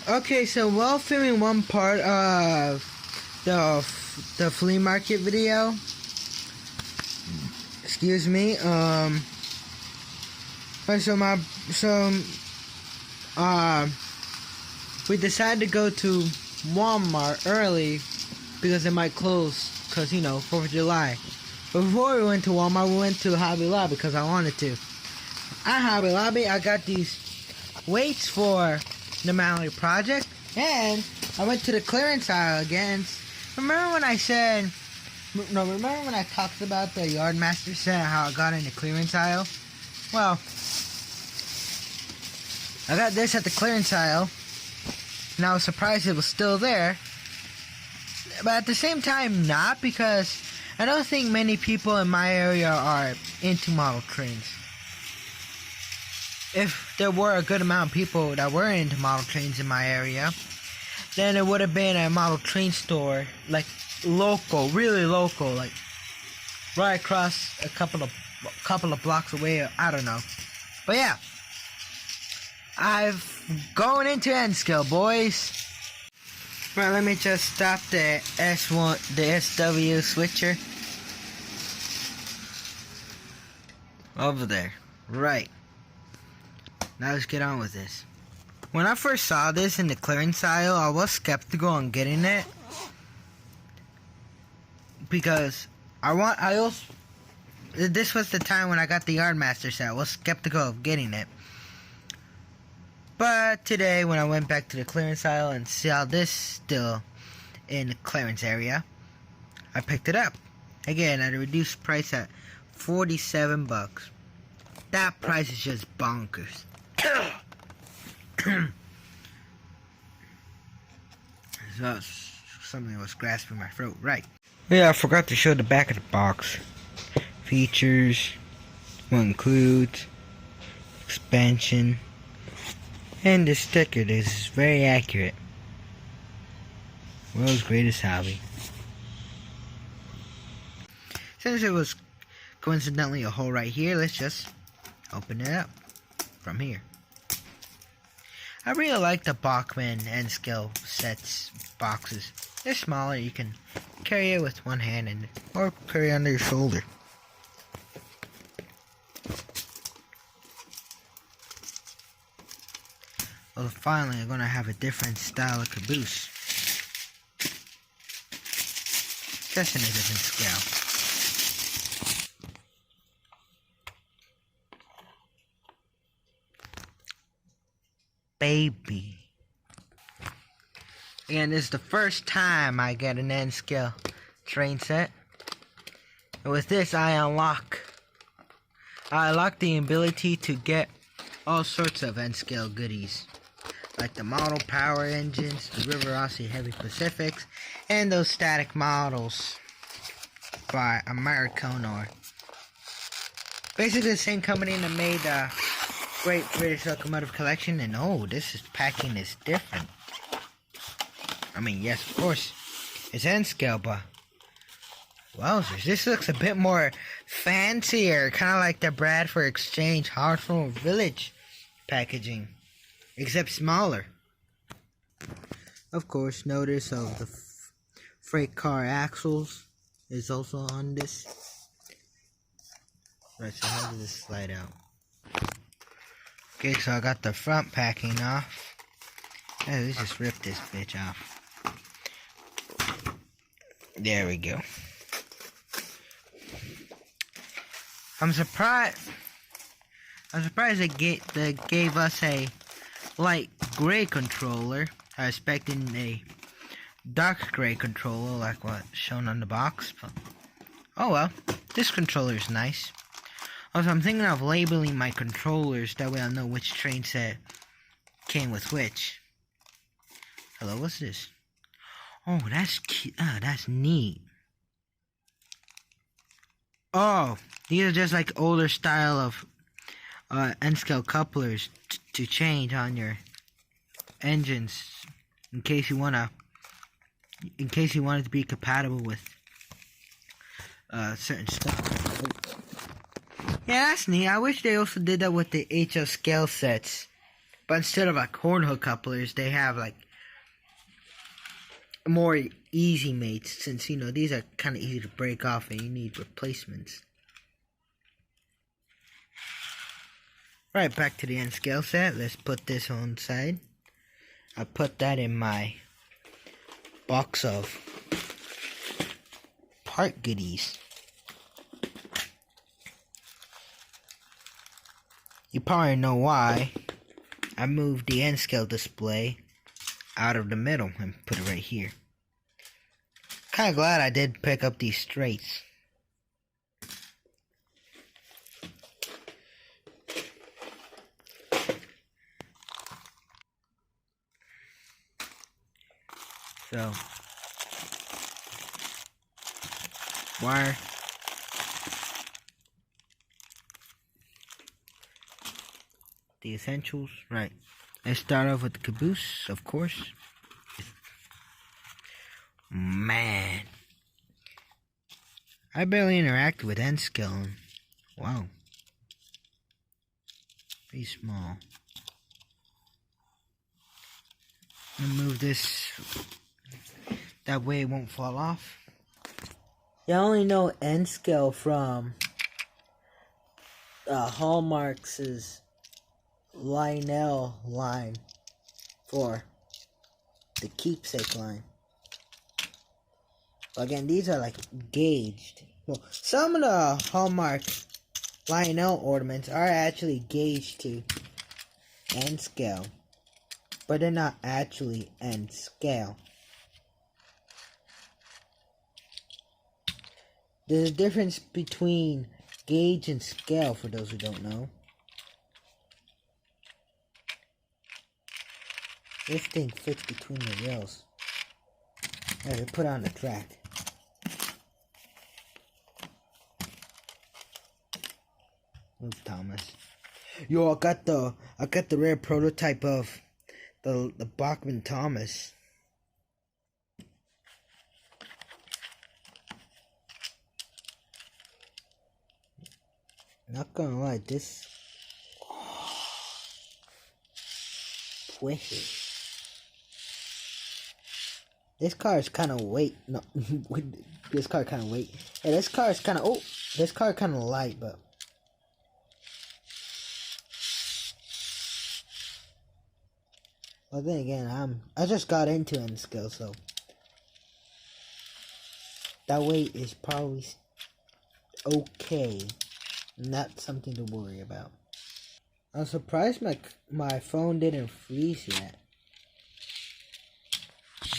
Okay, so while filming one part of the flea market video, excuse me, we decided to go to Walmart early because it might close, because, 4th of July. But before we went to Walmart, we went to Hobby Lobby because I wanted to. At Hobby Lobby, I got these weights for the Mallory project, and I went to the clearance aisle again. Remember when I talked about the Yardmaster set, how I got in the clearance aisle? Well, I got this at the clearance aisle, and I was surprised it was still there. But at the same time, not, because I don't think many people in my area are into model trains. If there were a good amount of people that were into model trains in my area, then it would have been a model train store, like local, really local, like right across a couple of blocks away. I don't know, but yeah, going into N scale, boys. Right, let me just stop the SW switcher over there. Right. Now let's get on with this. When I first saw this in the clearance aisle, I was skeptical on getting it because this was the time when I got the Yardmaster set. I was skeptical of getting it. But today, when I went back to the clearance aisle and saw this still in the clearance area, I picked it up. Again, at a reduced price at $47. That price is just bonkers. So something was grasping my throat. Right. Yeah, I forgot to show the back of the box. Features, what includes, expansion, and the sticker. This is very accurate. World's greatest hobby. Since it was coincidentally a hole right here, let's just open it up from here. I really like the Bachman N scale sets boxes. They're smaller, you can carry it with one hand or carry it under your shoulder. Well, finally, I'm gonna have a different style of caboose. Just in a different scale. Baby. Again, this is the first time I get an N scale train set. And with this, I unlock the ability to get all sorts of N scale goodies, like the model power engines, the River Rossi Heavy Pacifics, and those static models by Americanor. Basically the same company that made the Great British Locomotive Collection, and this packing is different. I mean, yes, of course, it's N scale, but wowzers, this looks a bit more fancier, kind of like the Bradford Exchange Hartford Village packaging, except smaller. Of course, notice of the freight car axles is also on this. Right, so how does this slide out? Okay, so I got the front packing off. Hey, let's just rip this bitch off. There we go. I'm surprised they gave us a light gray controller. I was expecting a dark gray controller like what's shown on the box. But, oh well, this controller is nice. Also, I'm thinking of labeling my controllers, that way I'll know which train set came with which. Hello, what's this? Oh, that's cute. Oh, that's neat. Oh, these are just like older style of N-scale couplers to change on your engines in case you want it to be compatible with certain stuff. Yeah, that's neat. I wish they also did that with the HO scale sets. But instead of like horn hook couplers, they have like more easy mates, since you know these are kind of easy to break off and you need replacements. Right, back to the N scale set. Let's put this on side. I put that in my box of part goodies. You probably know why I moved the N scale display out of the middle and put it right here. Kinda glad I did pick up these straights. So, wire, the essentials, right. Let's start off with the caboose, of course. Man, I barely interacted with N scale. Wow, pretty small. I'm gonna move this, that way it won't fall off. You only know N scale from Hallmark's Lionel line for the keepsake line. Again, these are like gauged. Well, some of the Hallmark Lionel ornaments are actually gauged to N scale, but they're not actually N scale. There's a difference between gauge and scale for those who don't know. This thing fits between the rails. Alright, we put it on the track. Move, Thomas. Yo, I got the rare prototype of the Bachman Thomas. Not gonna lie, this squishy. This car is kind of weight. No, this car kind of weight. Yeah, this car is kind of. Oh, this car kind of light, but. But then again, I just got into N scale, so that weight is probably okay. Not something to worry about. I'm surprised my phone didn't freeze yet.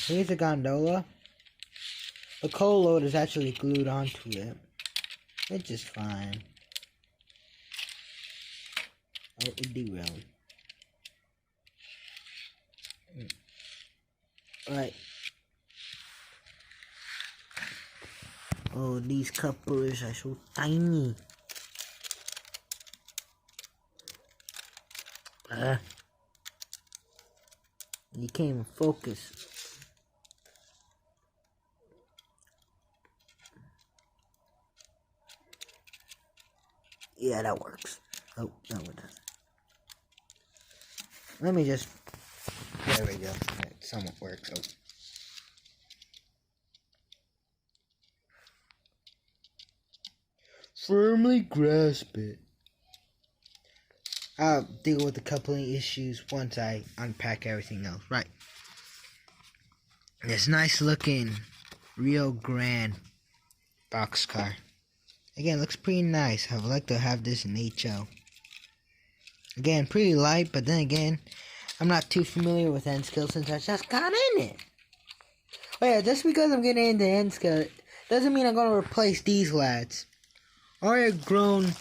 Here's the gondola. The coal load is actually glued onto it. It's just fine. Oh, it derailed. Right. Oh, these couplers are so tiny. You can't even focus. Yeah, that works. Oh, no, it doesn't. Let me just. There we go. Right, somewhat works. Oh. Firmly grasp it. I'll deal with the coupling issues once I unpack everything else. Right. This nice looking Rio Grande boxcar. Again, looks pretty nice. I would like to have this in HO. Again, pretty light, but then again, I'm not too familiar with N scale since I just got in it. Oh yeah, just because I'm getting into N scale doesn't mean I'm gonna replace these lads. Already grown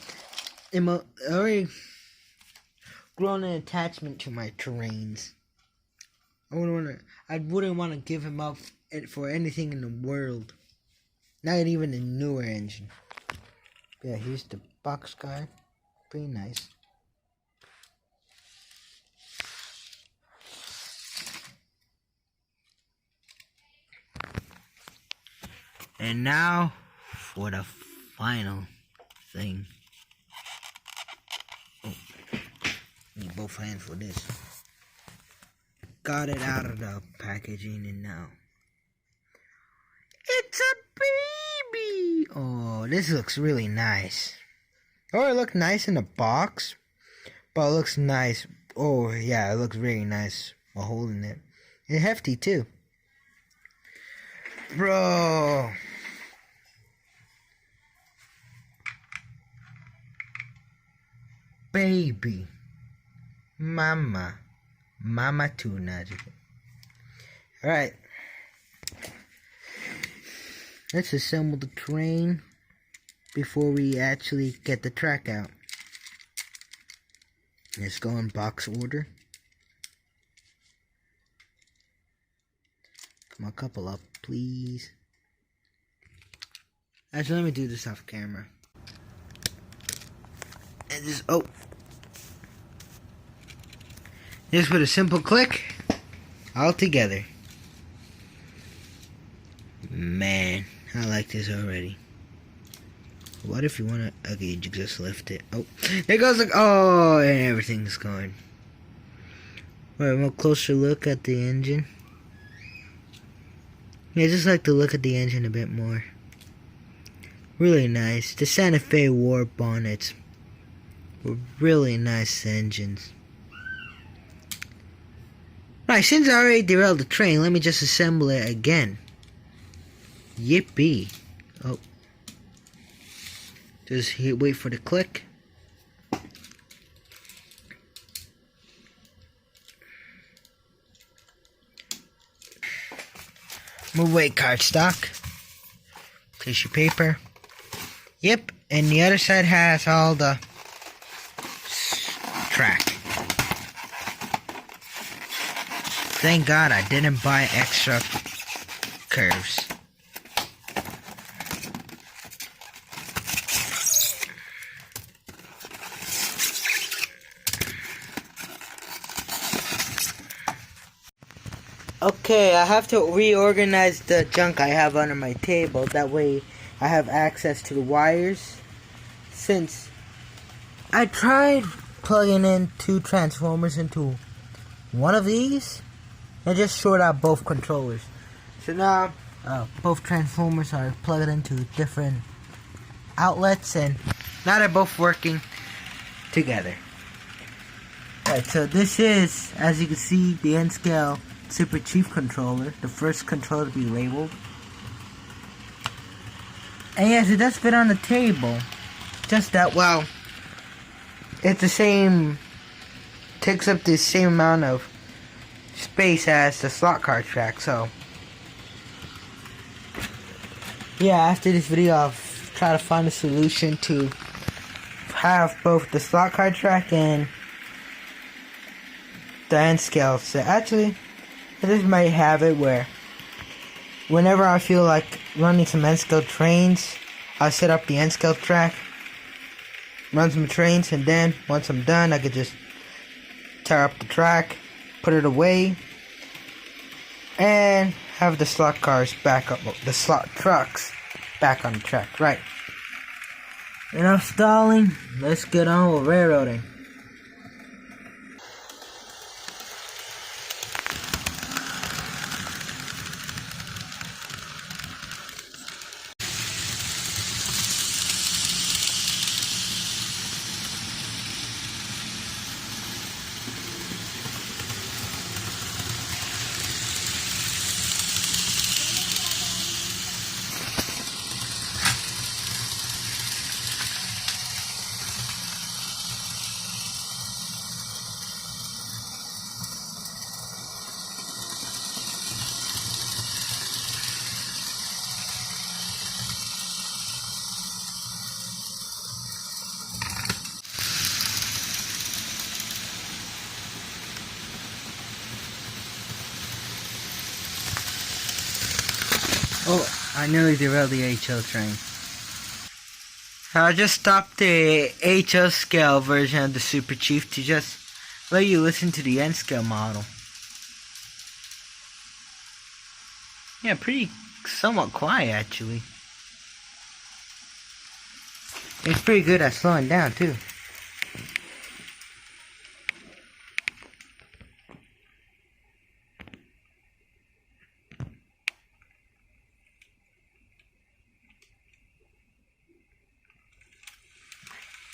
an attachment to my terrains. I wouldn't want to give him up for anything in the world. Not even a newer engine. Yeah, here's the boxcar. Pretty nice. And now for the final thing. Oh, need both hands for this. got it out of the packaging and now it's a baby. Oh, this looks really nice. Oh, it looked nice in the box, but it looks nice. Oh, yeah, it looks very nice while holding it. It's hefty, too. Bro. Baby. Mama. Mama tuna. Alright. Let's assemble the train before we actually get the track out. Let's go in box order. Come on, couple up, please. Actually, let me do this off camera. And just, just with a simple click, all together. Man, I like this already. What if you want to, okay, you just lift it. Oh, there goes the, oh, and everything's going. Alright, a more closer look at the engine. Yeah, I just like to look at the engine a bit more. Really nice. The Santa Fe war bonnets were really nice engines. Right, since I already derailed the train, let me just assemble it again. Yippee. Oh. Just wait for the click. Move away cardstock. Tissue paper. Yep, and the other side has all the track. Thank God I didn't buy extra curves. Okay, I have to reorganize the junk I have under my table. That way I have access to the wires. Since I tried plugging in 2 transformers into one of these, and just short out both controllers. So now both transformers are plugged into different outlets, and now they're both working together. Alright, so this is, as you can see, the N-scale SuperCheif controller, the first controller to be labeled. And yes, it does fit on the table. Just that, well, it's the same, takes up the same amount of space as the slot card track, so yeah, after this video I'll try to find a solution to have both the slot card track and the N-scale set. Actually, I just might have it where whenever I feel like running some N-scale trains, I'll set up the N-scale track, run some trains, and then once I'm done I could just tear up the track, put it away, and have the slot cars back up, the slot trucks back on the track. Right. Enough stalling, let's get on with railroading. Oh, I nearly derailed the HO train. I just stopped the HO scale version of the SuperCheif to just let you listen to the N scale model. Yeah, pretty somewhat quiet actually. It's pretty good at slowing down too.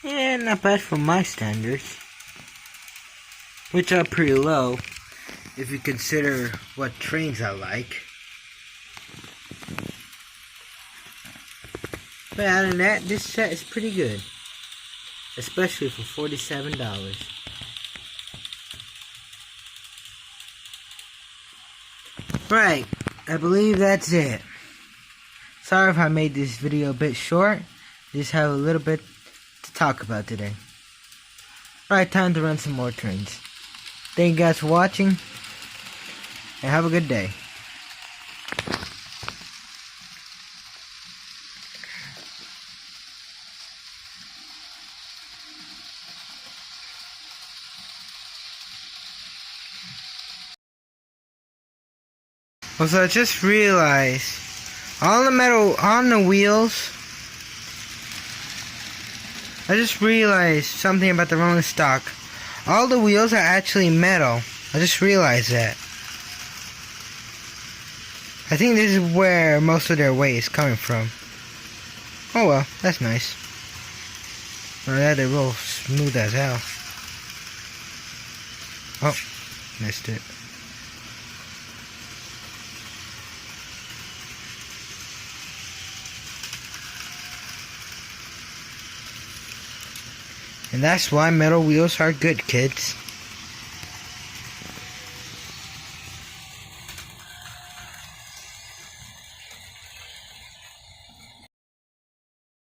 Yeah, not bad for my standards, which are pretty low if you consider what trains I like. But other than that, this set is pretty good, especially for $47. Right, I believe that's it. Sorry if I made this video a bit short. Just have a little bit to talk about today. Right, time to run some more trains. Thank you guys for watching, and have a good day. Also, I just realized, all the metal on the wheels, I just realized something about the rolling stock. All the wheels are actually metal. I just realized that. I think this is where most of their weight is coming from. Oh well, that's nice. Well, yeah, they roll smooth as hell. Oh, missed it. And that's why metal wheels are good, kids.